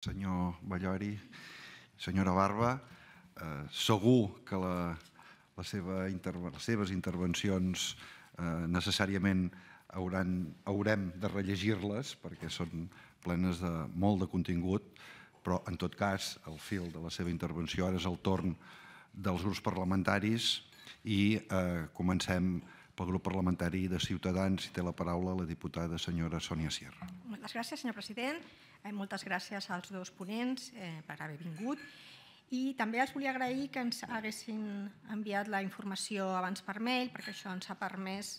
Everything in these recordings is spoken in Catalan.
senyor Ballori, senyora Barba, segur que les seves intervencions necessàriament haurem de rellegir-les perquè són plenes de molt de contingut, però en tot cas el fil de la seva intervenció ara és el torn dels grups parlamentaris i comencem pel grup parlamentari de Ciutadans i té la paraula la diputada senyora Sònia Sierra. Moltes gràcies, senyor president. Moltes gràcies als dos ponents per haver vingut. I també els volia agrair que ens haguessin enviat la informació abans per mail, perquè això ens ha permès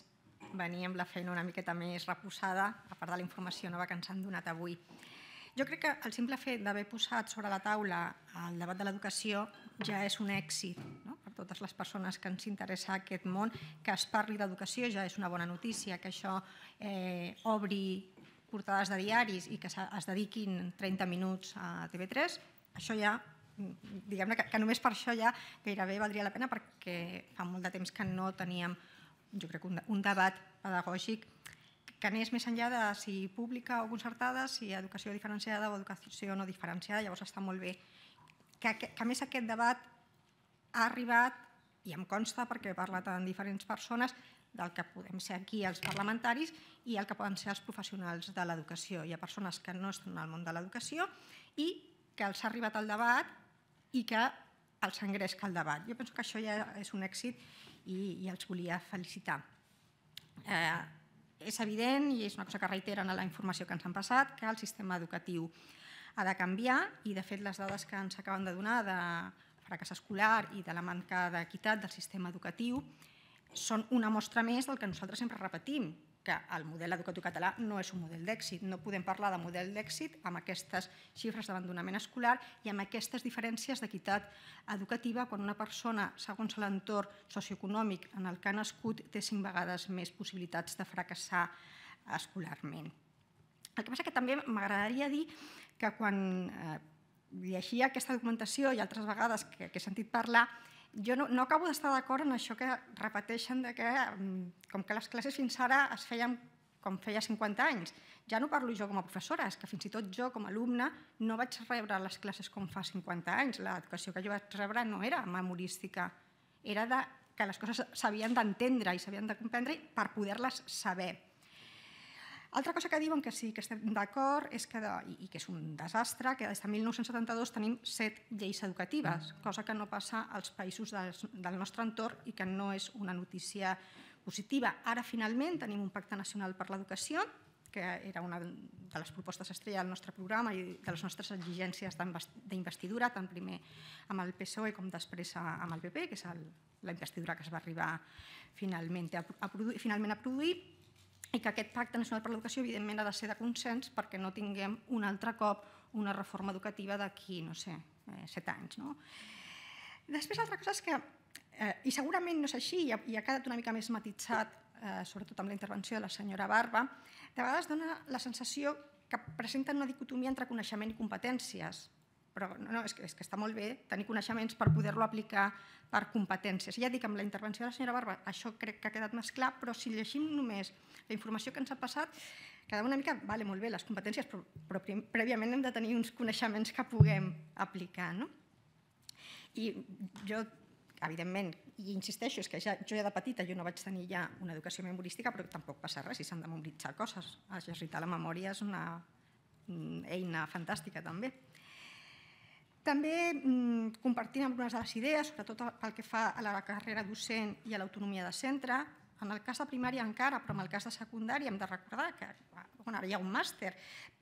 venir amb la feina una miqueta més reposada, a part de la informació nova que ens han donat avui. Jo crec que el simple fet d'haver posat sobre la taula el debat de l'educació ja és un èxit per totes les persones que ens interessa aquest món. Que es parli d'educació ja és una bona notícia, que això obri portades de diaris i que es dediquin 30 minuts a TV3, això ja, diguem-ne que només per això ja gairebé valdria la pena, perquè fa molt de temps que no teníem, jo crec, un debat pedagògic que anés més enllà de si pública o concertada, si educació diferenciada o educació no diferenciada. Llavors està molt bé que a més aquest debat ha arribat, i em consta perquè he parlat amb diferents persones, del que podem ser aquí els parlamentaris i el que poden ser els professionals de l'educació. Hi ha persones que no estan al món de l'educació i que els ha arribat el debat i que els engresca el debat. Jo penso que això ja és un èxit i els volia felicitar. És evident, i és una cosa que reiteren a la informació que ens han passat, que el sistema educatiu ha de canviar i, de fet, les dades que ens acaben de donar de fracàs escolar i de la manca d'equitat del sistema educatiu són una mostra més del que nosaltres sempre repetim, que el model educatiu català no és un model d'èxit. No podem parlar de model d'èxit amb aquestes xifres d'abandonament escolar i amb aquestes diferències d'equitat educativa quan una persona, segons l'entorn socioeconòmic en el que ha nascut, té 5 vegades més possibilitats de fracassar escolarment. El que passa que també m'agradaria dir que quan llegia aquesta documentació i altres vegades que he sentit parlar, jo no acabo d'estar d'acord en això que repeteixen que com que les classes fins ara es feien com feia 50 anys. Ja no parlo jo com a professora, és que fins i tot jo com a alumne no vaig rebre les classes com fa 50 anys. L'educació que jo vaig rebre no era memorística, era que les coses s'havien d'entendre i s'havien de comprendre per poder-les saber. Altra cosa que diuen que sí que estem d'acord és que, i que és un desastre, que des de 1972 tenim 7 lleis educatives, cosa que no passa als països del nostre entorn i que no és una notícia positiva. Ara, finalment, tenim un pacte nacional per l'educació, que era una de les propostes estrella del nostre programa i de les nostres exigències d'investidura, tant primer amb el PSOE com després amb el PP, que és la investidura que es va arribar finalment a produir, i que aquest pacte nacional per l'educació evidentment ha de ser de consens perquè no tinguem un altre cop una reforma educativa d'aquí, no sé, 7 anys. Després, l'altra cosa és que, i segurament no és així, i ha quedat una mica més matitzat, sobretot amb la intervenció de la senyora Barba, de vegades dona la sensació que presenten una dicotomia entre coneixement i competències. Però no, és que està molt bé tenir coneixements per poder-lo aplicar per competències. Ja dic, amb la intervenció de la senyora Barba, això crec que ha quedat més clar, però si llegim només la informació que ens ha passat, quedava una mica, vale, molt bé, les competències, però prèviament hem de tenir uns coneixements que puguem aplicar. I jo, evidentment, i insisteixo, és que jo ja de petita jo no vaig tenir ja una educació memorística, però tampoc passa res si s'han de memoritzar coses. Exercitar la memòria és una eina fantàstica, també. També compartim algunes de les idees, sobretot pel que fa a la carrera docent i a l'autonomia de centre. En el cas de primària encara, però en el cas de secundària hem de recordar que ara hi ha un màster,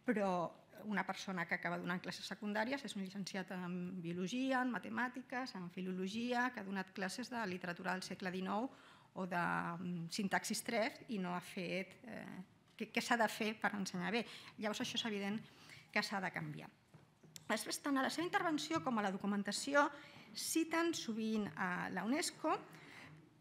però una persona que acaba donant classes secundàries és un llicenciat en biologia, en matemàtiques, en filologia, que ha donat classes de literatura del segle XIX o de sintaxis TREF i no ha fet què s'ha de fer per ensenyar bé. Llavors això és evident que s'ha de canviar. Després, tant a la seva intervenció com a la documentació, citen sovint la UNESCO,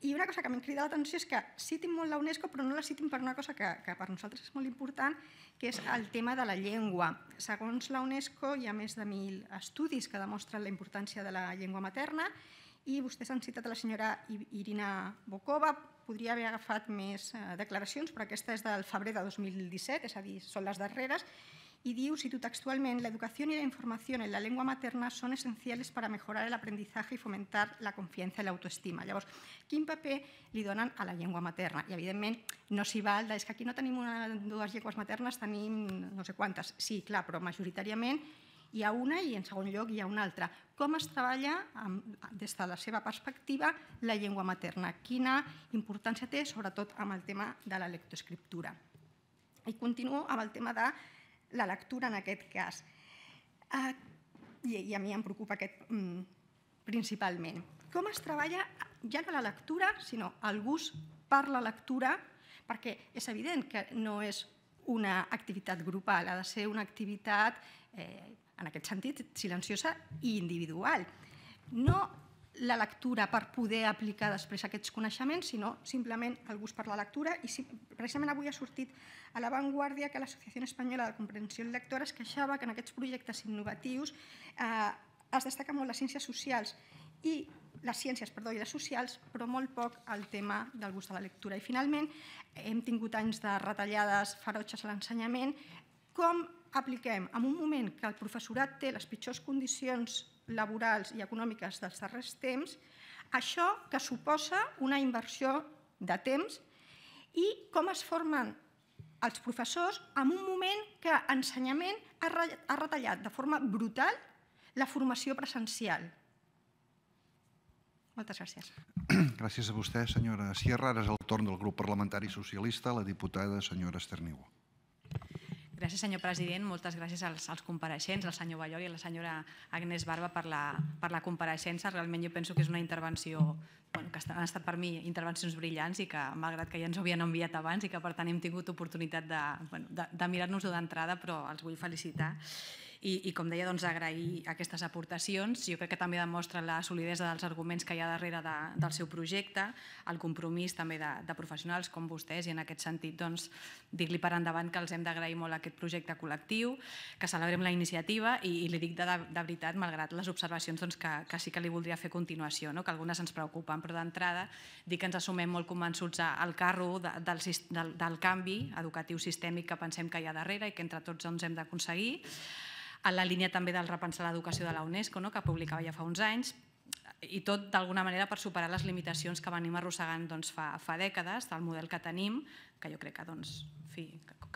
i una cosa que m'ha cridat l'atenció és que citin molt la UNESCO, però no la citin per una cosa que per nosaltres és molt important, que és el tema de la llengua. Segons la UNESCO, hi ha més de 1.000 estudis que demostren la importància de la llengua materna i vostès han citat a la senyora Irina Bokova. Podria haver agafat més declaracions, però aquesta és del febrer de 2017, és a dir, són les darreres, y diu, cito textualment, la educación y la información en la lengua materna son esenciales para mejorar el aprendizaje y fomentar la confiança i l'autoestima. Llavors, quin paper li donen a la llengua materna? I, evidentment, no s'hi val és que aquí no tenim dues llengües maternes, tenim no sé quantes. Sí, clar, però majoritàriament hi ha una i, en segon lloc, hi ha una altra. Com es treballa, des de la seva perspectiva, la llengua materna? Quina importància té, sobretot, amb el tema de la lectoescriptura? I continuo amb el tema de la lectura en aquest cas. I a mi em preocupa aquest principalment. Com es treballa ja no la lectura, sinó el gust per la lectura, perquè és evident que no és una activitat grupal, ha de ser una activitat, en aquest sentit, silenciosa i individual. No la lectura per poder aplicar després aquests coneixements, sinó simplement el gust per la lectura. I precisament avui ha sortit a La Vanguardia que l'Associació Espanyola de Comprensió Lectora es queixava que en aquests projectes innovatius es destaca molt les ciències socials i les socials, però molt poc el tema del gust de la lectura. I finalment hem tingut anys de retallades ferotges a l'ensenyament. Com apliquem en un moment que el professorat té les pitjors condicions laborals i econòmiques dels darrers temps, això que suposa una inversió de temps, i com es formen els professors en un moment que ensenyament ha retallat de forma brutal la formació presencial. Moltes gràcies. Gràcies a vostè, senyora Sierra. Ara és el torn del grup parlamentari socialista, la diputada senyora Esternigó. Gràcies, senyor president. Moltes gràcies als compareixents, al senyor Ballol i a la senyora Agnès Barba per la compareixença. Realment jo penso que és una intervenció que han estat per mi intervencions brillants i que, malgrat que ja ens ho havien enviat abans i que per tant hem tingut oportunitat de mirar-nos-ho d'entrada, però els vull felicitar. I com deia, agrair aquestes aportacions. Jo crec que també demostra la solidesa dels arguments que hi ha darrere del seu projecte, el compromís també de professionals com vostès, i en aquest sentit dir-li per endavant que els hem d'agrair molt aquest projecte col·lectiu, que celebrem la iniciativa i li dic de veritat, malgrat les observacions que sí que li voldria fer a continuació, que algunes ens preocupen, però d'entrada dic que ens assumem molt convençuts al carro del canvi educatiu sistèmic que pensem que hi ha darrere i que entre tots hem d'aconseguir, en la línia també del repensar l'educació de la UNESCO, que publicava ja fa uns anys, i tot d'alguna manera per superar les limitacions que venim arrossegant fa dècades del model que tenim, que jo crec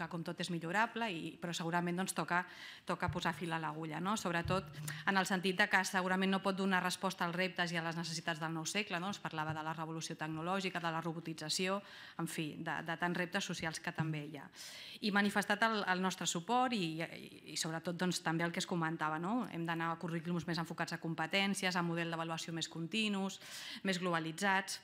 que com tot és millorable, però segurament toca posar fil a l'agulla, sobretot en el sentit que segurament no pot donar resposta als reptes i a les necessitats del nou segle. Es parlava de la revolució tecnològica, de la robotització, en fi, de tants reptes socials que també hi ha. I manifestat el nostre suport i sobretot també el que es comentava, hem d'anar a currículums més enfocats a competències, a model d'avaluació més continus, més globalitzats.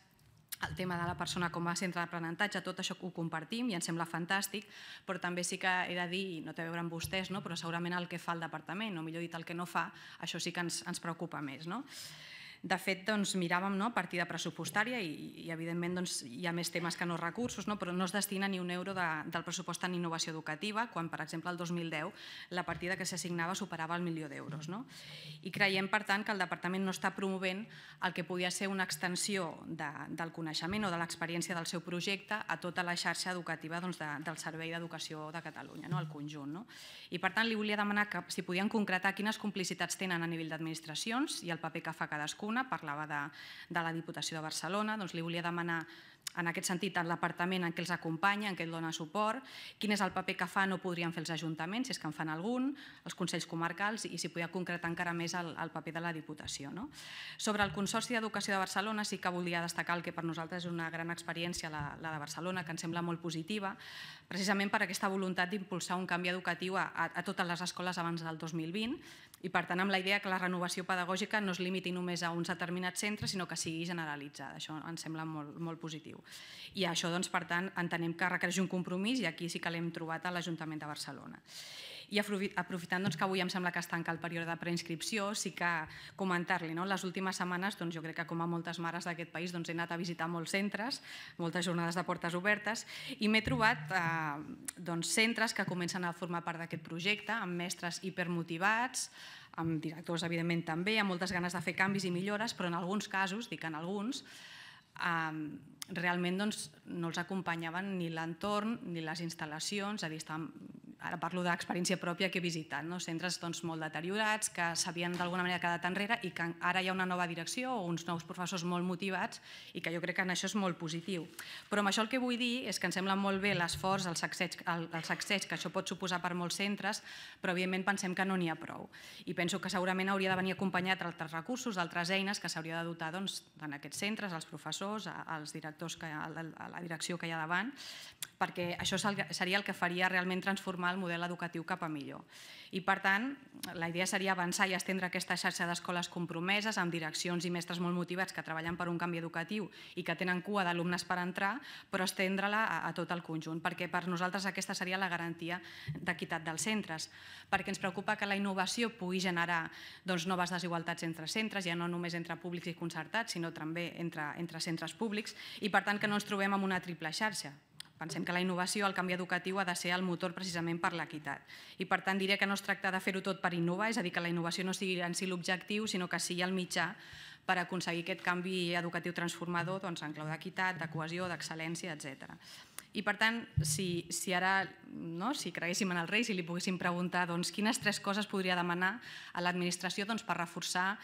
El tema de la persona com a centre d'aprenentatge, tot això ho compartim i ens sembla fantàstic, però també sí que he de dir, i no té a veure amb vostès, però segurament el que fa el departament, o millor dit el que no fa, això sí que ens preocupa més. De fet, miràvem partida pressupostària i evidentment hi ha més temes que no recursos, però no es destina ni un euro del pressupost en innovació educativa, quan, per exemple, el 2010 la partida que s'assignava superava el 1.000.000 d'euros. I creiem, per tant, que el departament no està promovent el que podia ser una extensió del coneixement o de l'experiència del seu projecte a tota la xarxa educativa del Servei d'Educació de Catalunya, el conjunt. I, per tant, li volia demanar si podien concretar quines complicitats tenen a nivell d'administracions i el paper que fa cadascuna. Parlava de la Diputació de Barcelona, li volia demanar en aquest sentit el departament en què els acompanya, en què el dona suport, quin és el paper que fan o podrien fer els ajuntaments, si és que en fan algun, els consells comarcals, i si podia concretar encara més el paper de la Diputació. Sobre el Consorci d'Educació de Barcelona sí que volia destacar el que per nosaltres és una gran experiència, la de Barcelona, que ens sembla molt positiva, precisament per aquesta voluntat d'impulsar un canvi educatiu a totes les escoles abans del 2020 i, per tant, amb la idea que la renovació pedagògica no es limiti només a uns determinats centres, sinó que sigui generalitzada. Això ens sembla molt positiu. I això, per tant, entenem que requereix un compromís i aquí sí que l'hem trobat a l'Ajuntament de Barcelona. I aprofitant que avui em sembla que es tanca el període de preinscripció, sí que comentar-li, les últimes setmanes jo crec que com a moltes mares d'aquest país he anat a visitar molts centres, moltes jornades de portes obertes, i m'he trobat centres que comencen a formar part d'aquest projecte, amb mestres hipermotivats, amb directors, evidentment, també, amb moltes ganes de fer canvis i millores, però en alguns casos, dic en alguns, realment no els acompanyaven ni l'entorn ni les instal·lacions, és a dir, estaven ara parlo d'experiència pròpia que he visitat, centres molt deteriorats, que s'havien d'alguna manera quedat enrere i que ara hi ha una nova direcció o uns nous professors molt motivats i que jo crec que en això és molt positiu. Però amb això el que vull dir és que em sembla molt bé l'esforç, el sacseig que això pot suposar per molts centres, però evidentment pensem que no n'hi ha prou. I penso que segurament hauria de venir acompanyat d'altres recursos, d'altres eines que s'hauria de dotar en aquests centres, als professors, als directors, a la direcció que hi ha davant, perquè això seria el que faria realment transformar el model educatiu cap a millor. I per tant, la idea seria avançar i estendre aquesta xarxa d'escoles compromeses amb direccions i mestres molt motivats que treballen per un canvi educatiu i que tenen cua d'alumnes per entrar, però estendre-la a tot el conjunt, perquè per nosaltres aquesta seria la garantia d'equitat dels centres, perquè ens preocupa que la innovació pugui generar noves desigualtats entre centres, ja no només entre públics i concertats, sinó també entre centres públics, i per tant que no ens trobem amb una triple xarxa. Pensem que la innovació, el canvi educatiu, ha de ser el motor precisament per l'equitat. I per tant diré que no es tracta de fer-ho tot per innovar, és a dir, que la innovació no sigui en si l'objectiu, sinó que sigui el mitjà per aconseguir aquest canvi educatiu transformador en clau d'equitat, de cohesió, d'excel·lència, etc. I per tant, si ara creguéssim en el rei, si li poguéssim preguntar quines 3 coses podria demanar a l'administració per reforçar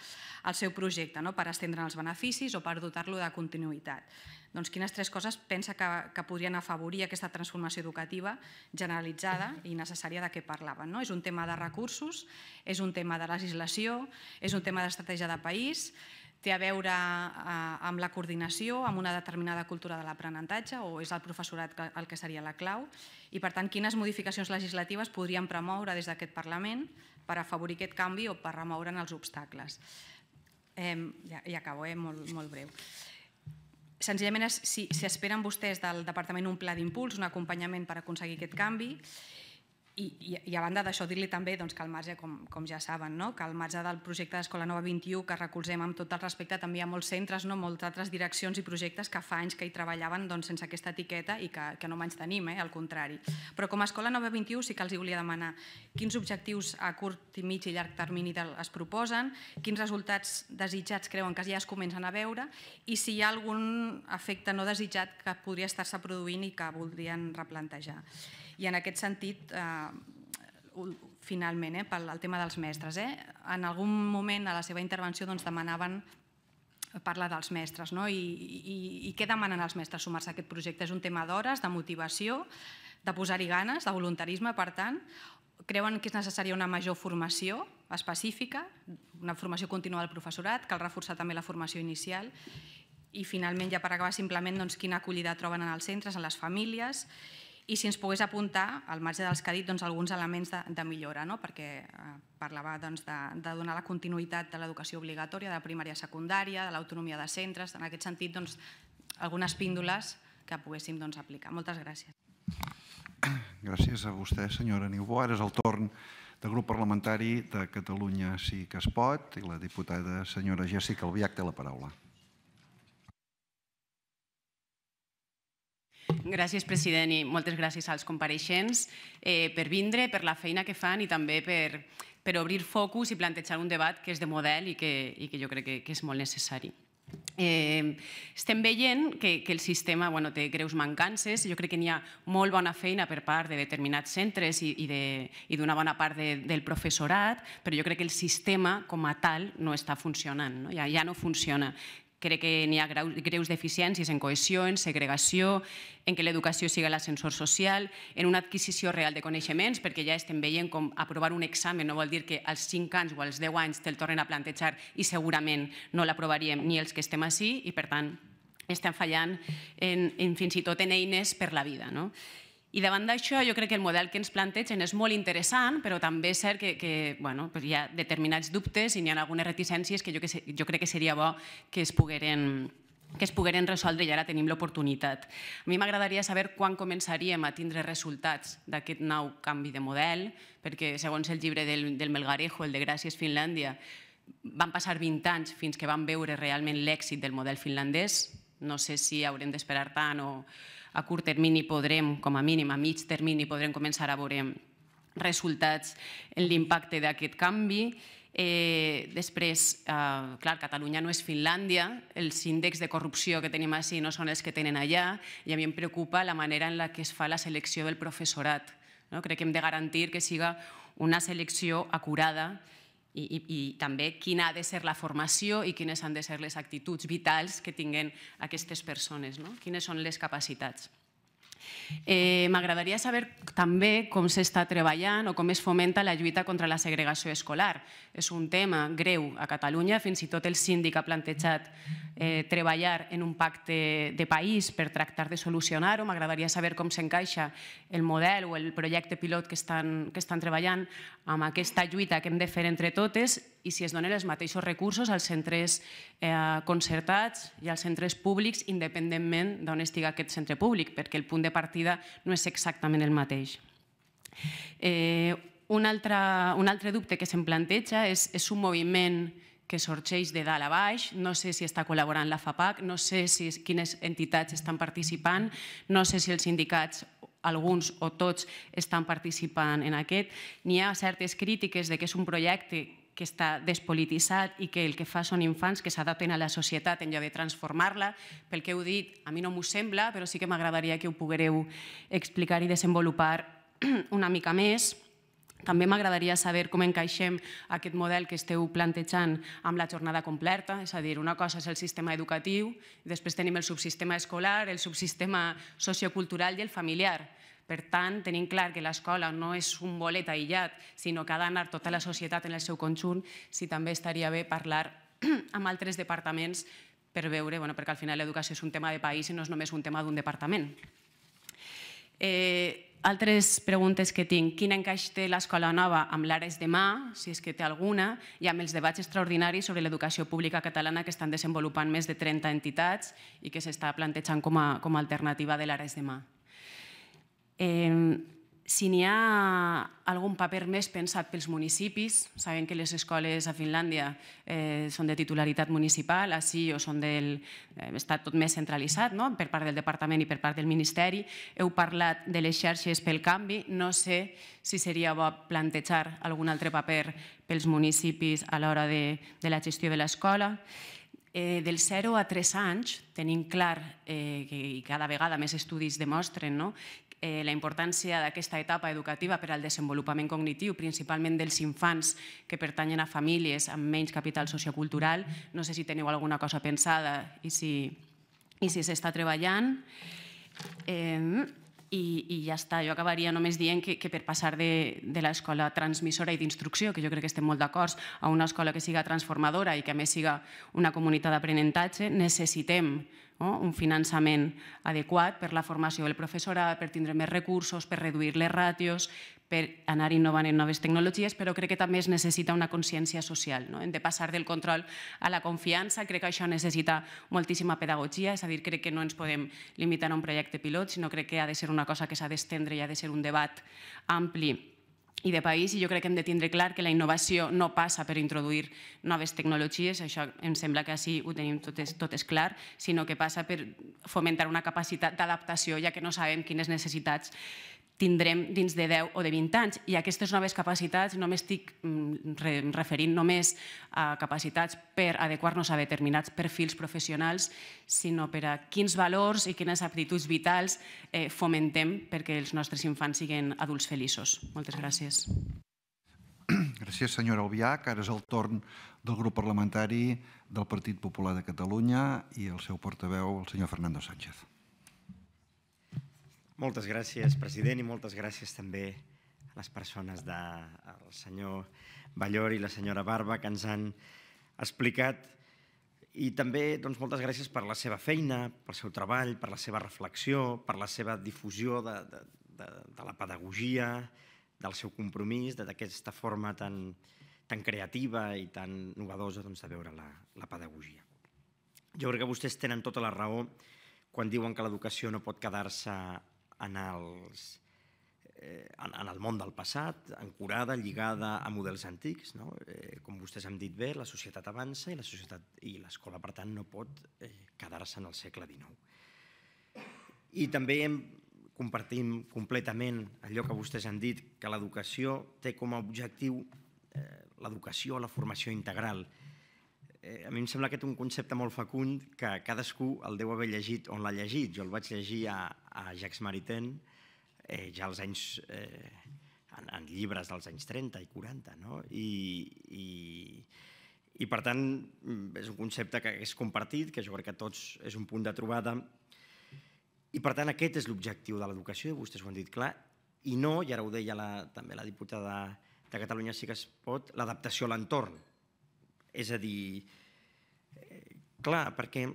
el seu projecte, per estendre els beneficis o per dotar-lo de continuïtat. Quines 3 coses pensa que podrien afavorir aquesta transformació educativa generalitzada i necessària de què parlaven? És un tema de recursos, és un tema de legislació, és un tema d'estratègia de país, té a veure amb la coordinació, amb una determinada cultura de l'aprenentatge o és el professorat el que seria la clau? I per tant, quines modificacions legislatives podríem promoure des d'aquest Parlament per afavorir aquest canvi o per remoure'n els obstacles? Ja acabo, molt breu. Senzillament, si esperen vostès del Departament un pla d'impuls, un acompanyament per aconseguir aquest canvi, i a banda d'això dir-li també que al marge, com ja saben, que al marge del projecte d'Escola Nova 21, que recolzem amb tot el respecte, també hi ha molts centres, moltes altres direccions i projectes que fa anys que hi treballaven sense aquesta etiqueta i que no menys tenim, al contrari. Però com a Escola Nova 21 sí que els volia demanar quins objectius a curt, mig i llarg termini es proposen, quins resultats desitjats creuen que ja es comencen a veure i si hi ha algun efecte no desitjat que podria estar-se produint i que voldrien replantejar. I en aquest sentit, finalment, pel tema dels mestres, en algun moment a la seva intervenció demanaven parlar dels mestres. I què demanen els mestres sumar-se a aquest projecte? És un tema d'hores, de motivació, de posar-hi ganes, de voluntarisme, per tant. Creuen que és necessària una major formació específica, una formació contínua del professorat, cal reforçar també la formació inicial. I finalment, ja per acabar, simplement quina acollida troben en els centres, en les famílies, i si ens pogués apuntar, al marge dels que ha dit, alguns elements de millora, perquè parlava de donar la continuïtat de l'educació obligatòria, de la primària secundària, de l'autonomia de centres, en aquest sentit, algunes píndoles que poguéssim aplicar. Moltes gràcies. Gràcies a vostè, senyora Niubó. Ara és el torn del grup parlamentari de Catalunya Sí que es pot i la diputada senyora Jèssica Albiach té la paraula. Gràcies, president, i moltes gràcies als compareixents per vindre, per la feina que fan i també per obrir focus i plantejar un debat que és de model i que jo crec que és molt necessari. Estem veient que el sistema té greus mancances. Jo crec que n'hi ha molt bona feina per part de determinats centres i d'una bona part del professorat, però jo crec que el sistema com a tal no està funcionant, ja no funciona. Crec que n'hi ha greus deficiències en cohesió, en segregació, en que l'educació sigui l'ascensor social, en una adquisició real de coneixements, perquè ja estem veient com aprovar un examen no vol dir que als 5 anys o als 10 anys te'l tornen a plantejar i segurament no l'aprovaríem ni els que estem ací i, per tant, estem fallant fins i tot en eines per la vida. I davant d'això jo crec que el model que ens plantegen és molt interessant, però també és cert que hi ha determinats dubtes i n'hi ha algunes reticències que jo crec que seria bo que es pogueren resoldre i ara tenim l'oportunitat. A mi m'agradaria saber quan començaríem a tindre resultats d'aquest nou canvi de model, perquè segons el llibre del Melgarejo, el de Gràcies Finlàndia, van passar 20 anys fins que vam veure realment l'èxit del model finlandès. No sé si haurem d'esperar tant o a curt termini podrem, com a mínim a mig termini, podrem començar a veure resultats en l'impacte d'aquest canvi. Després, clar, Catalunya no és Finlàndia, els índexs de corrupció que tenim així no són els que tenen allà i a mi em preocupa la manera en la que es fa la selecció del professorat. Crec que hem de garantir que siga una selecció acurada i també quina ha de ser la formació i quines han de ser les actituds vitals que tinguen aquestes persones, quines són les capacitats. M'agradaria saber també com s'està treballant o com es fomenta la lluita contra la segregació escolar. És un tema greu a Catalunya, fins i tot el síndic ha plantejat treballar en un pacte de país per tractar de solucionar-ho. M'agradaria saber com s'encaixa el model o el projecte pilot que estan treballant amb aquesta lluita que hem de fer entre totes i si es donen els mateixos recursos als centres concertats i als centres públics independentment d'on estigui aquest centre públic, perquè el punt de partida no és exactament el mateix. Un altre dubte que se'm planteja és un moviment que sorgeix de dalt a baix, no sé si està col·laborant la FAPAC, no sé quines entitats estan participant, no sé si els sindicats, alguns o tots, estan participant en aquest. N'hi ha certes crítiques que és un projecte que està despolititzat i que el que fa són infants que s'adapten a la societat en lloc de transformar-la. Pel que heu dit, a mi no m'ho sembla, però sí que m'agradaria que ho poguéreu explicar i desenvolupar una mica més. També m'agradaria saber com encaixem aquest model que esteu plantejant amb la jornada completa, és a dir, una cosa és el sistema educatiu, després tenim el subsistema escolar, el subsistema sociocultural i el familiar. Per tant, tenim clar que l'escola no és un bolet aïllat, sinó que ha d'anar tota la societat en el seu conjunt, si també estaria bé parlar amb altres departaments per veure, perquè al final l'educació és un tema de país i no és només un tema d'un departament. Altres preguntes que tinc. Quin encaix té l'escola nova amb l'Ares demà, si és que té alguna, i amb els debats extraordinaris sobre l'educació pública catalana que estan desenvolupant més de 30 entitats i que s'està plantejant com a alternativa de l'Ares demà. Si n'hi ha algun paper més pensat pels municipis, sabem que les escoles a Finlàndia són de titularitat municipal, així està tot més centralitzat per part del departament i per part del Ministeri. Heu parlat de les xarxes pel canvi, no sé si seria bo plantejar algun altre paper pels municipis a l'hora de la gestió de l'escola. Del 0 a 3 anys tenim clar, i cada vegada més estudis demostren, la importància d'aquesta etapa educativa per al desenvolupament cognitiu, principalment dels infants que pertanyen a famílies amb menys capital sociocultural. No sé si teniu alguna cosa pensada i si s'està treballant. I ja està, jo acabaria només dient que per passar de l'escola transmissora i d'instrucció, que jo crec que estem molt d'acord, a una escola que siga transformadora i que a més siga una comunitat d'aprenentatge, necessitem un finançament adequat per la formació del professorat, per tindre més recursos, per reduir les ràtios, per anar innovant en noves tecnologies, però crec que també es necessita una consciència social. Hem de passar del control a la confiança, crec que això necessita moltíssima pedagogia, és a dir, crec que no ens podem limitar a un projecte pilot, sinó crec que ha de ser una cosa que s'ha d'estendre i ha de ser un debat ampli i de país, i jo crec que hem de tindre clar que la innovació no passa per introduir noves tecnologies, això em sembla que així ho tenim totes clar, sinó que passa per fomentar una capacitat d'adaptació, ja que no sabem quines necessitats tindrem dins de 10 o de 20 anys. I aquestes noves capacitats no m'estic referint només a capacitats per adequar-nos a determinats perfils professionals, sinó per a quins valors i quines aptituds vitals fomentem perquè els nostres infants siguin adults feliços. Moltes gràcies. Gràcies, senyora Albiach. Ara és el torn del grup parlamentari del Partit Popular de Catalunya i el seu portaveu, el senyor Fernando Sánchez. Moltes gràcies, president, i moltes gràcies també a les persones del senyor Ballor i la senyora Barba que ens han explicat. I també moltes gràcies per la seva feina, pel seu treball, per la seva reflexió, per la seva difusió de la pedagogia, del seu compromís, d'aquesta forma tan creativa i tan novedosa de veure la pedagogia. Jo crec que vostès tenen tota la raó quan diuen que l'educació no pot quedar-se en el món del passat, ancorada, lligada a models antics. Com vostès han dit bé, la societat avança i l'escola, per tant, no pot quedar-se en el segle XIX. I també compartim completament allò que vostès han dit, que l'educació té com a objectiu l'educació, la formació integral. A mi em sembla aquest un concepte molt fecund que cadascú el deu haver llegit on l'ha llegit. Jo el vaig llegir a Jacques Maritain ja als anys, en llibres dels anys 30 i 40, no? I per tant, és un concepte que és compartit, que jo crec que tots és un punt de trobada, i per tant aquest és l'objectiu de l'educació, i vostès ho han dit clar, i no, i ara ho deia també la diputada de Catalunya Sí que es pot, l'adaptació a l'entorn. És a dir, clar, perquè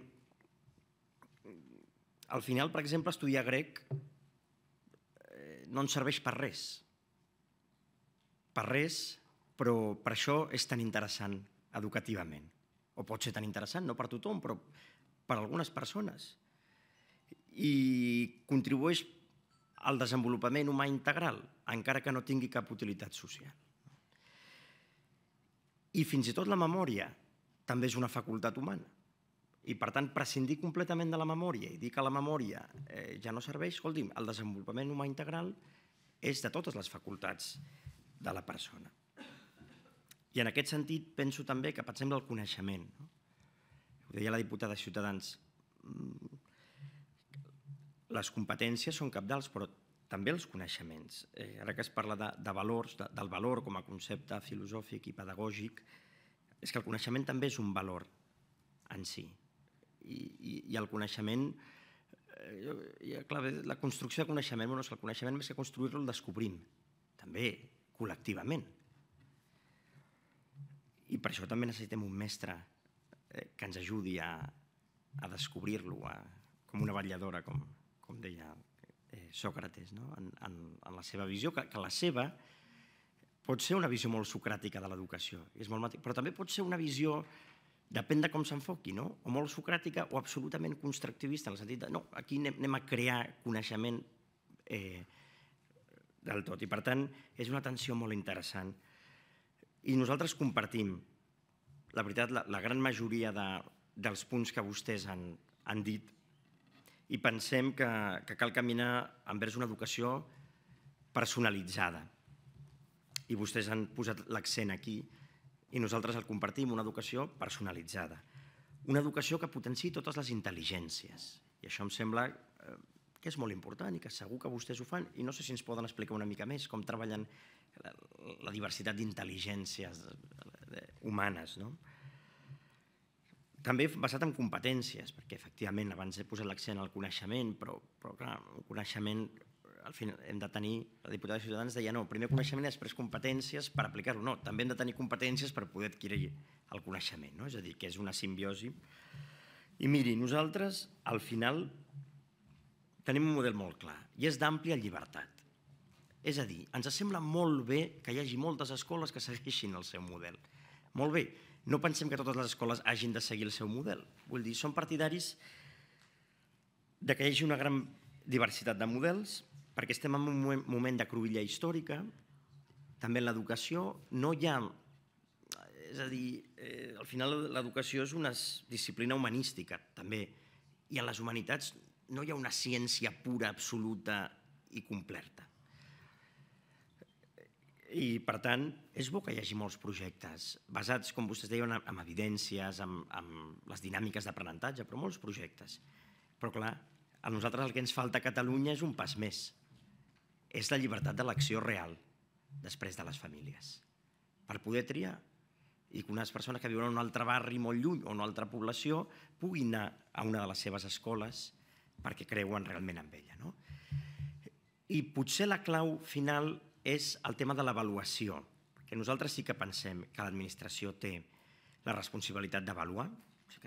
al final, per exemple, estudiar grec no ens serveix per res. Per res, però per això és tan interessant educativament. O pot ser tan interessant, no per tothom, però per algunes persones. I contribueix al desenvolupament humà integral, encara que no tingui cap utilitat social. I fins i tot la memòria també és una facultat humana. I per tant, prescindir completament de la memòria i dir que la memòria ja no serveix, escolti'm, el desenvolupament humà integral és de totes les facultats de la persona. I en aquest sentit penso també que, per exemple, el coneixement. Ho deia la diputada de Ciutadans, les competències són cabdals, però també els coneixements. Ara que es parla de valors, del valor com a concepte filosòfic i pedagògic, és que el coneixement també és un valor en si. I el coneixement, clar, la construcció de coneixement, el coneixement més que construir-lo el descobrim, també col·lectivament. I per això també necessitem un mestre que ens ajudi a descobrir-lo, com una vetlladora, com deia Sòcrates, en la seva visió, que la seva pot ser una visió molt socràtica de l'educació, però també pot ser una visió, depèn de com s'enfoqui, o molt socràtica o absolutament constructivista, en el sentit de, no, aquí anem a crear coneixement del tot. I per tant, és una tensió molt interessant. I nosaltres compartim, la veritat, la gran majoria dels punts que vostès han dit, i pensem que cal caminar envers una educació personalitzada. I vostès han posat l'accent aquí, i nosaltres el compartim, una educació personalitzada. Una educació que potenciï totes les intel·ligències. I això em sembla que és molt important i que segur que vostès ho fan. I no sé si ens poden explicar una mica més com treballen la diversitat d'intel·ligències humanes. També basat en competències, perquè efectivament abans he posat l'accent al coneixement, però clar, el coneixement al final hem de tenir, la diputada de Ciutadans deia no, primer coneixement i després competències per aplicar-ho. No, també hem de tenir competències per poder adquirir el coneixement, és a dir, que és una simbiosi. I miri, nosaltres al final tenim un model molt clar i és d'àmplia llibertat. És a dir, ens sembla molt bé que hi hagi moltes escoles que segueixin el seu model. Molt bé, no pensem que totes les escoles hagin de seguir el seu model. Vull dir, som partidaris que hi hagi una gran diversitat de models, perquè estem en un moment de cruïlla històrica, també en l'educació no hi ha... És a dir, al final l'educació és una disciplina humanística, també, i en les humanitats no hi ha una ciència pura, absoluta i completa. I, per tant, és bo que hi hagi molts projectes, basats, com vostès deien, en evidències, en les dinàmiques d'aprenentatge, però molts projectes. Però, clar, a nosaltres el que ens falta a Catalunya és un pas més. És la llibertat d'elecció real, després de les famílies, per poder triar. I que unes persones que viuen en un altre barri molt lluny o en una altra població puguin anar a una de les seves escoles perquè creuen realment en ella. I potser la clau final és el tema de l'avaluació, perquè nosaltres sí que pensem que l'administració té la responsabilitat d'avaluar,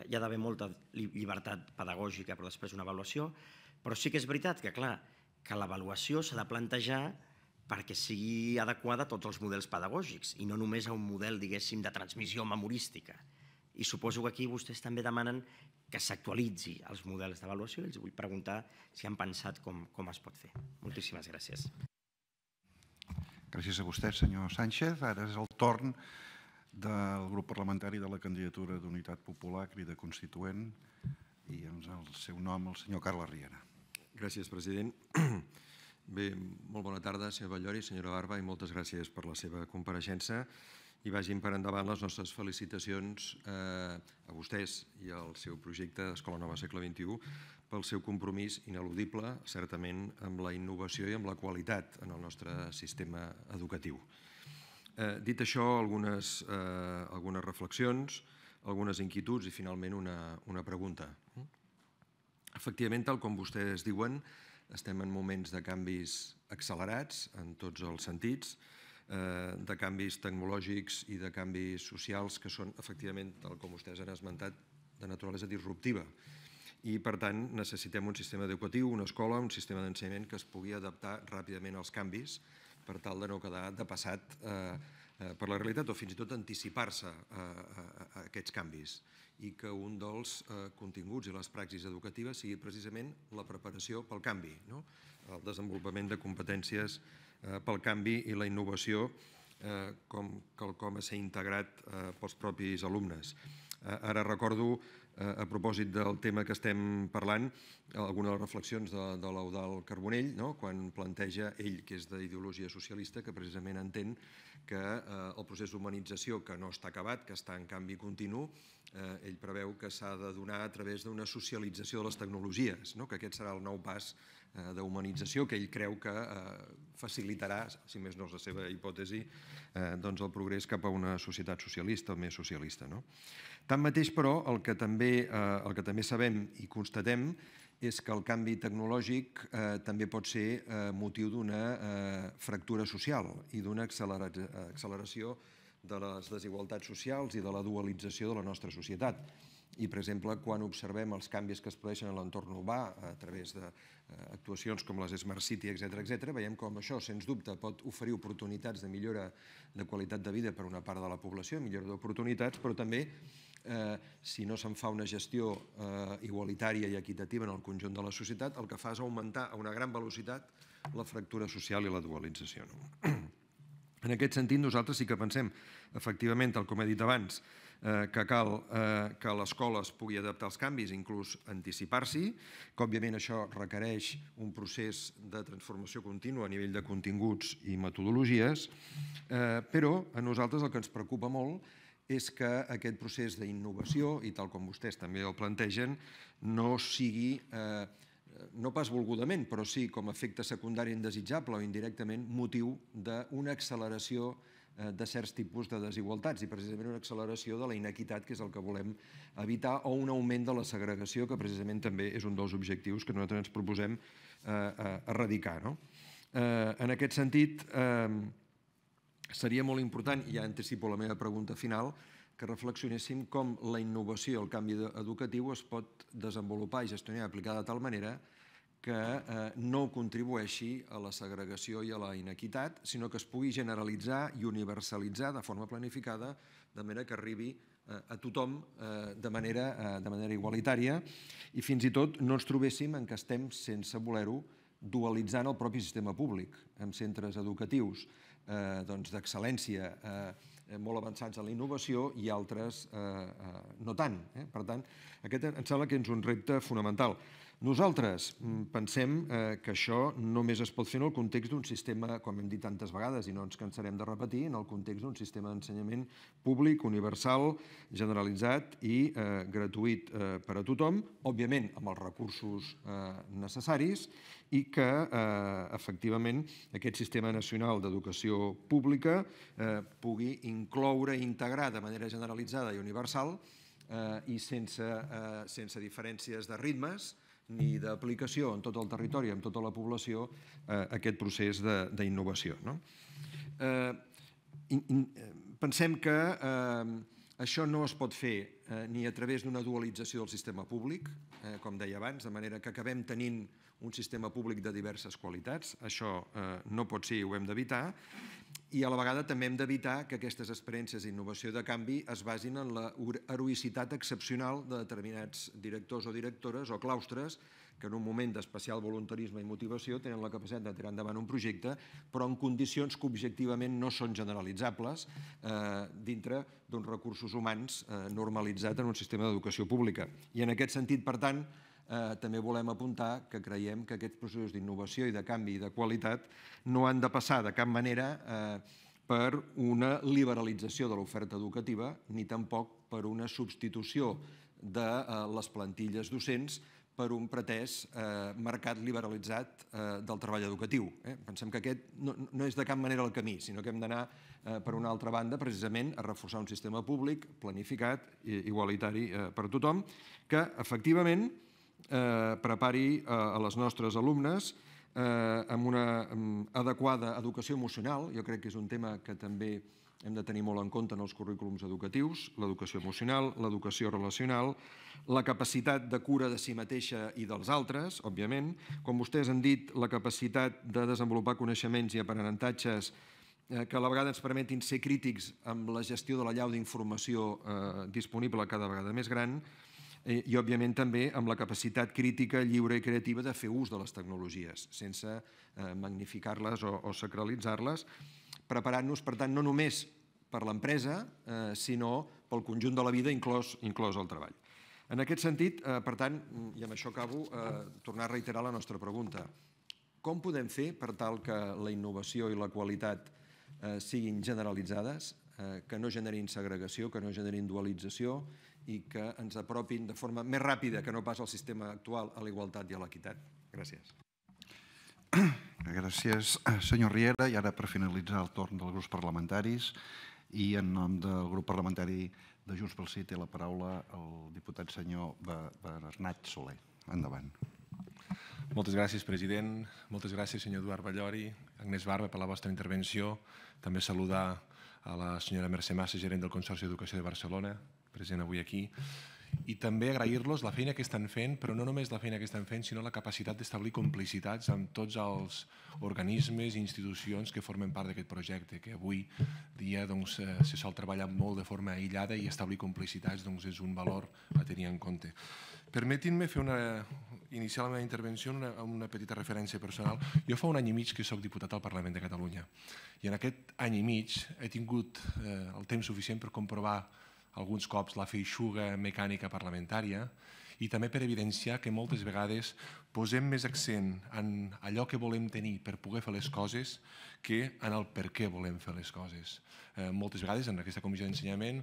hi ha d'haver molta llibertat pedagògica, però després una avaluació, però sí que és veritat que, clar, que l'avaluació s'ha de plantejar perquè sigui adequada a tots els models pedagògics i no només a un model, diguéssim, de transmissió memorística. I suposo que aquí vostès també demanen que s'actualitzi els models d'avaluació i els vull preguntar si han pensat com es pot fer. Moltíssimes gràcies. Gràcies a vostè, senyor Sánchez. Ara és el torn del grup parlamentari de la candidatura d'Unitat Popular, Crida Constituent, i en el seu nom, el senyor Carles Riera. Gràcies, president. Bé, molt bona tarda, senyor Batllori, senyora Barba, i moltes gràcies per la seva compareixença i vagin per endavant les nostres felicitacions a vostès i al seu projecte Escola Nova Segle XXI pel seu compromís ineludible, certament, amb la innovació i amb la qualitat en el nostre sistema educatiu. Dit això, algunes reflexions, algunes inquietuds i, finalment, una pregunta. Efectivament, tal com vostès diuen, estem en moments de canvis accelerats en tots els sentits, de canvis tecnològics i de canvis socials que són, efectivament, tal com vostès han esmentat, de naturalesa disruptiva. I, per tant, necessitem un sistema educatiu, una escola, un sistema d'ensenyament que es pugui adaptar ràpidament als canvis per tal de no quedar depassat per la realitat o fins i tot anticipar-se a aquests canvis i que un dels continguts i les praxis educatives sigui precisament la preparació pel canvi, el desenvolupament de competències pel canvi i la innovació com quelcom a ser integrat pels propis alumnes. Ara recordo, a propòsit del tema que estem parlant, algunes de les reflexions de l'Eudald Carbonell, quan planteja ell, que és d'ideologia socialista, que precisament entén que el procés d'humanització, que no està acabat, que està en canvi continu, ell preveu que s'ha de donar a través d'una socialització de les tecnologies, que aquest serà el nou pas d'humanització que ell creu que facilitarà, si més no és la seva hipòtesi, el progrés cap a una societat socialista o més socialista. Tanmateix, però, el que també sabem i constatem és que el canvi tecnològic també pot ser motiu d'una fractura social i d'una acceleració de les desigualtats socials i de la dualització de la nostra societat. I, per exemple, quan observem els canvis que es produeixen en l'entorn urbà a través d'actuacions com les Smart City, etc., veiem com això, sens dubte, pot oferir oportunitats de millora de qualitat de vida per a una part de la població, millora d'oportunitats, però també, si no se'n fa una gestió igualitària i equitativa en el conjunt de la societat, el que fa és augmentar a una gran velocitat la fractura social i la dualització. En aquest sentit, nosaltres sí que pensem, efectivament, tal com he dit abans, que cal que l'escola es pugui adaptar als canvis, inclús anticipar-s'hi, que òbviament això requereix un procés de transformació contínua a nivell de continguts i metodologies, però a nosaltres el que ens preocupa molt és que aquest procés d'innovació, i tal com vostès també el plantegen, no sigui, no pas volgudament, però sí com a efecte secundari indesitjable o indirectament motiu d'una acceleració de certs tipus de desigualtats i precisament una acceleració de la inequitat, que és el que volem evitar, o un augment de la segregació, que precisament també és un dels objectius que nosaltres ens proposem erradicar. En aquest sentit, seria molt important, i ja anticipo la meva pregunta final, que reflexionéssim com la innovació i el canvi educatiu es pot desenvolupar i gestionar i aplicar de tal manera que no contribueixi a la segregació i a la inequitat, sinó que es pugui generalitzar i universalitzar de forma planificada, de manera que arribi a tothom de manera igualitària i fins i tot no ens trobéssim en que estem, sense voler-ho, dualitzant el propi sistema públic amb centres educatius d'excel·lència molt avançats en la innovació i altres no tant. Per tant, aquest em sembla que és un repte fonamental. Nosaltres pensem que això només es pot fer en el context d'un sistema, com hem dit tantes vegades i no ens cansarem de repetir, en el context d'un sistema d'ensenyament públic, universal, generalitzat i gratuït per a tothom, òbviament amb els recursos necessaris, i que, efectivament, aquest sistema nacional d'educació pública pugui incloure i integrar de manera generalitzada i universal i sense diferències de ritmes ni d'aplicació en tot el territori, en tota la població, aquest procés d'innovació. Pensem que això no es pot fer ni a través d'una dualització del sistema públic, com deia abans, de manera que acabem tenint un sistema públic de diverses qualitats. Això no pot ser i ho hem d'evitar. I a la vegada també hem d'evitar que aquestes experiències d'innovació i de canvi es basin en la heroïcitat excepcional de determinats directors o directores o claustres que en un moment d'especial voluntarisme i motivació tenen la capacitat de tirar endavant un projecte, però en condicions que objectivament no són generalitzables dintre d'uns recursos humans normalitzats en un sistema d'educació pública. I en aquest sentit, per tant, també volem apuntar que creiem que aquests processos d'innovació i de canvi i de qualitat no han de passar de cap manera per una liberalització de l'oferta educativa ni tampoc per una substitució de les plantilles docents per un pretès mercat liberalitzat del treball educatiu. Pensem que aquest no és de cap manera el camí, sinó que hem d'anar per una altra banda, precisament, a reforçar un sistema públic, planificat, igualitari per a tothom, que efectivament prepari a les nostres alumnes amb una adequada educació emocional. Jo crec que és un tema que també hem de tenir molt en compte en els currículums educatius, l'educació emocional, l'educació relacional, la capacitat de cura de si mateixa i dels altres, òbviament. Com vostès han dit, la capacitat de desenvolupar coneixements i aprenentatges que a la vegada ens permetin ser crítics amb la gestió de la llau d'informació disponible cada vegada més gran i, òbviament, també amb la capacitat crítica, lliure i creativa de fer ús de les tecnologies, sense magnificar-les o sacralitzar-les, preparant-nos, per tant, no només per l'empresa, sinó pel conjunt de la vida, inclòs el treball. En aquest sentit, per tant, i amb això acabo, tornar a reiterar la nostra pregunta. Com podem fer per tal que la innovació i la qualitat siguin generalitzades, que no generin segregació, que no generin dualització i que ens apropin de forma més ràpida que no pas el sistema actual a la igualtat i a l'equitat? Gràcies. Gràcies, senyor Riera. I ara, per finalitzar el torn dels grups parlamentaris, i en nom del grup parlamentari de Junts pel Sí té la paraula el diputat senyor Bernat Soler. Endavant. Moltes gràcies, president. Moltes gràcies, senyor Eduard Ballori, Agnès Barba, per la vostra intervenció. També saludar a la senyora Mercè Massa, gerent del Consorci d'Educació de Barcelona, present avui aquí. I també agrair-los la feina que estan fent, però no només la feina que estan fent, sinó la capacitat d'establir complicitats amb tots els organismes i institucions que formen part d'aquest projecte, que avui dia se sol treballar molt de forma aïllada i establir complicitats és un valor a tenir en compte. Permetin-me iniciar la meva intervenció amb una petita referència personal. Jo fa un any i mig que soc diputat al Parlament de Catalunya i en aquest any i mig he tingut el temps suficient per comprovar alguns cops la feixuga mecànica parlamentària i també per evidenciar que moltes vegades posem més accent en allò que volem tenir per poder fer les coses que en el per què volem fer les coses. Moltes vegades en aquesta comissió d'ensenyament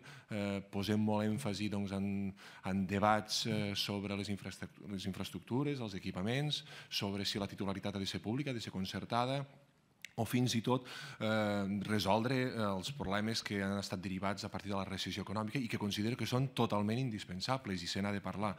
posem molt èmfasi en debats sobre les infraestructures, els equipaments, sobre si la titularitat ha de ser pública, ha de ser concertada, o fins i tot resoldre els problemes que han estat derivats a partir de la recessió econòmica i que considero que són totalment indispensables i se n'ha de parlar,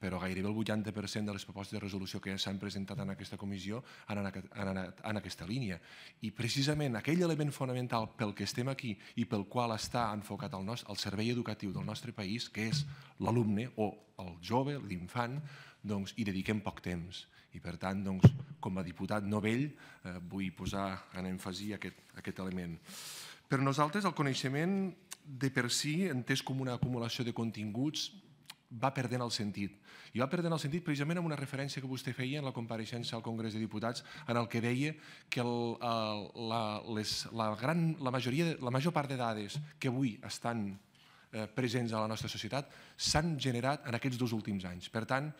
però gairebé el 80% de les propostes de resolució que s'han presentat en aquesta comissió han anat en aquesta línia. I precisament aquell element fonamental pel que estem aquí i pel qual està enfocat el servei educatiu del nostre país, que és l'alumne o el jove, l'infant, hi dediquem poc temps. I per tant, com a diputat novell, vull posar en èmfasi aquest element. Per nosaltres, el coneixement de per si, entès com una acumulació de continguts, va perdent el sentit. I va perdent el sentit precisament amb una referència que vostè feia en la compareixença al Congrés de Diputats, en el que deia que la major part de dades que avui estan presents a la nostra societat s'han generat en aquests 2 últims anys. Per tant,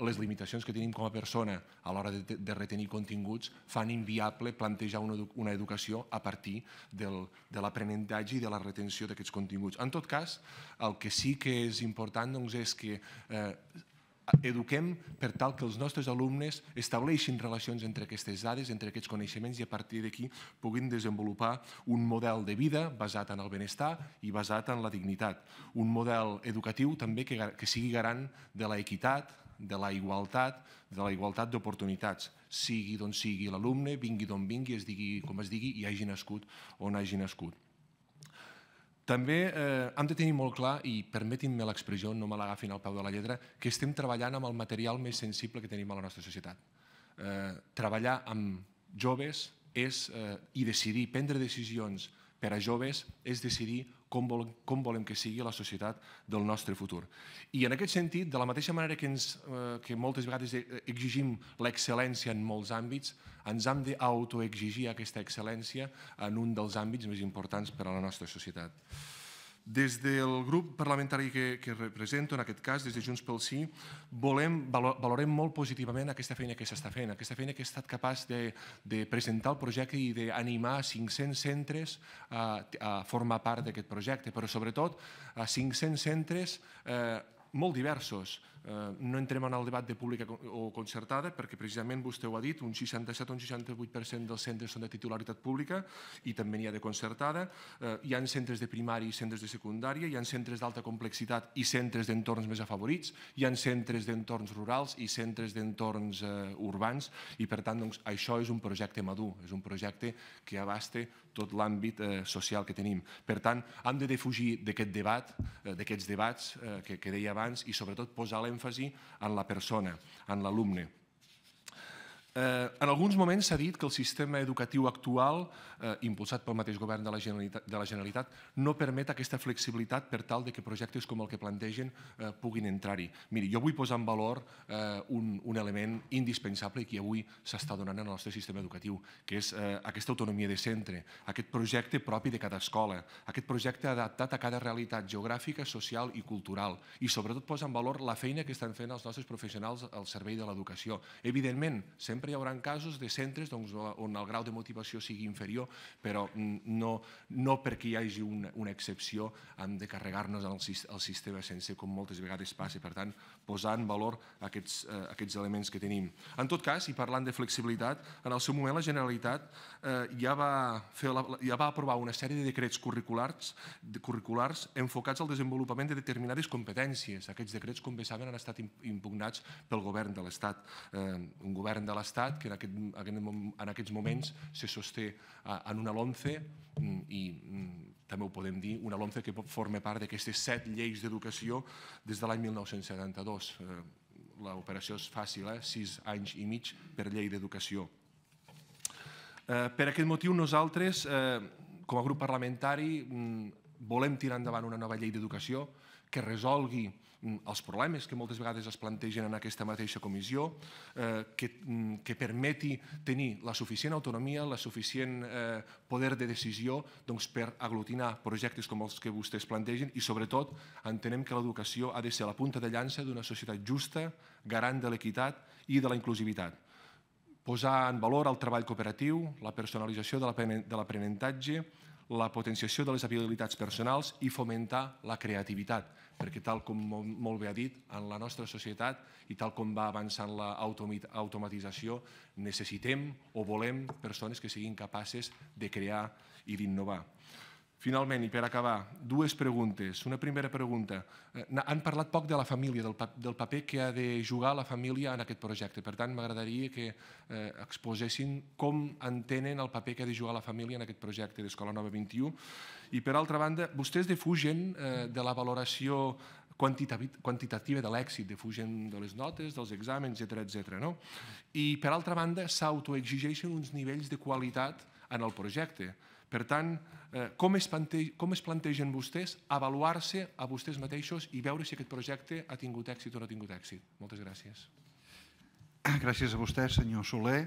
les limitacions que tenim com a persona a l'hora de retenir continguts fan inviable plantejar una educació a partir de l'aprenentatge i de la retenció d'aquests continguts. En tot cas, el que sí que és important és que eduquem per tal que els nostres alumnes estableixin relacions entre aquestes dades, entre aquests coneixements, i a partir d'aquí puguin desenvolupar un model de vida basat en el benestar i basat en la dignitat. Un model educatiu també que sigui garant de l'equitat, de la igualtat d'oportunitats, sigui d'on sigui l'alumne, vingui d'on vingui, es digui com es digui i hagi nascut on hagi nascut. També hem de tenir molt clar, i permetin-me l'expressió, no me l'agafin al peu de la lletra, que estem treballant amb el material més sensible que tenim a la nostra societat. Treballar amb joves i decidir, prendre decisions per a joves, és decidir com volem que sigui la societat del nostre futur. I en aquest sentit, de la mateixa manera que moltes vegades exigim l'excel·lència en molts àmbits, ens hem d'autoexigir aquesta excel·lència en un dels àmbits més importants per a la nostra societat. Des del grup parlamentari que represento, en aquest cas, des de Junts pel Sí, valorem molt positivament aquesta feina que s'està fent, aquesta feina que ha estat capaç de presentar el projecte i d'animar 500 centres a formar part d'aquest projecte, però sobretot a 500 centres molt diversos. No entrem en el debat de pública o concertada perquè precisament vostè ho ha dit, un 67 o un 68% dels centres són de titularitat pública i també n'hi ha de concertada. Hi ha centres de primària i centres de secundària, hi ha centres d'alta complexitat i centres d'entorns més afavorits, hi ha centres d'entorns rurals i centres d'entorns urbans i per tant això és un projecte madur, és un projecte que abasta tot l'àmbit social que tenim. Per tant, hem de defugir d'aquests debats que deia abans i sobretot posar l'èmfasi en la persona, en l'alumne. En alguns moments s'ha dit que el sistema educatiu actual, impulsat pel mateix govern de la Generalitat, no permet aquesta flexibilitat per tal que projectes com el que plantegen puguin entrar-hi. Miri, jo vull posar en valor un element indispensable que avui s'està donant en el nostre sistema educatiu, que és aquesta autonomia de centre, aquest projecte propi de cada escola, aquest projecte adaptat a cada realitat geogràfica, social i cultural, i sobretot posar en valor la feina que estan fent els nostres professionals al servei de l'educació. Evidentment, sempre hi haurà casos de centres on el grau de motivació sigui inferior, però no perquè hi hagi una excepció hem de carregar-nos el sistema sense, com moltes vegades passa. Per tant, posar en valor aquests elements que tenim. En tot cas, i parlant de flexibilitat, en el seu moment la Generalitat ja va aprovar una sèrie de decrets curriculars enfocats al desenvolupament de determinades competències. Aquests decrets, com bé saben, han estat impugnats pel govern de l'Estat. Un govern de l'Estat que en aquests moments se sosté en una LOMCE i també ho podem dir, una LOMCE que forma part d'aquestes 7 lleis d'educació des de l'any 1972. L'operació és fàcil, 6 anys i mig per llei d'educació. Per aquest motiu nosaltres, com a grup parlamentari, volem tirar endavant una nova llei d'educació que resolgui els problemes que moltes vegades es plantegen en aquesta mateixa comissió, que permeti tenir la suficient autonomia, la suficient poder de decisió per aglutinar projectes com els que vostès plantegen i, sobretot, entenem que l'educació ha de ser la punta de llança d'una societat justa, garant de l'equitat i de la inclusivitat. Posar en valor el treball cooperatiu, la personalització de l'aprenentatge, la potenciació de les habilitats personals i fomentar la creativitat, perquè tal com molt bé ha dit, en la nostra societat i tal com va avançant l'automatització, necessitem o volem persones que siguin capaces de crear i d'innovar. Finalment, i per acabar, 2 preguntes. Una primera pregunta. Han parlat poc de la família, del paper que ha de jugar la família en aquest projecte. Per tant, m'agradaria que exposessin com entenen el paper que ha de jugar la família en aquest projecte d'Escola Nova 21. I, per altra banda, vostès defugen de la valoració quantitativa de l'èxit, defugen de les notes, dels exàmens, etc. I, per altra banda, s'autoexigeixen uns nivells de qualitat en el projecte. Per tant, com es plantegen vostès avaluar-se a vostès mateixos i veure si aquest projecte ha tingut èxit o no ha tingut èxit? Moltes gràcies. Gràcies a vostè, senyor Soler.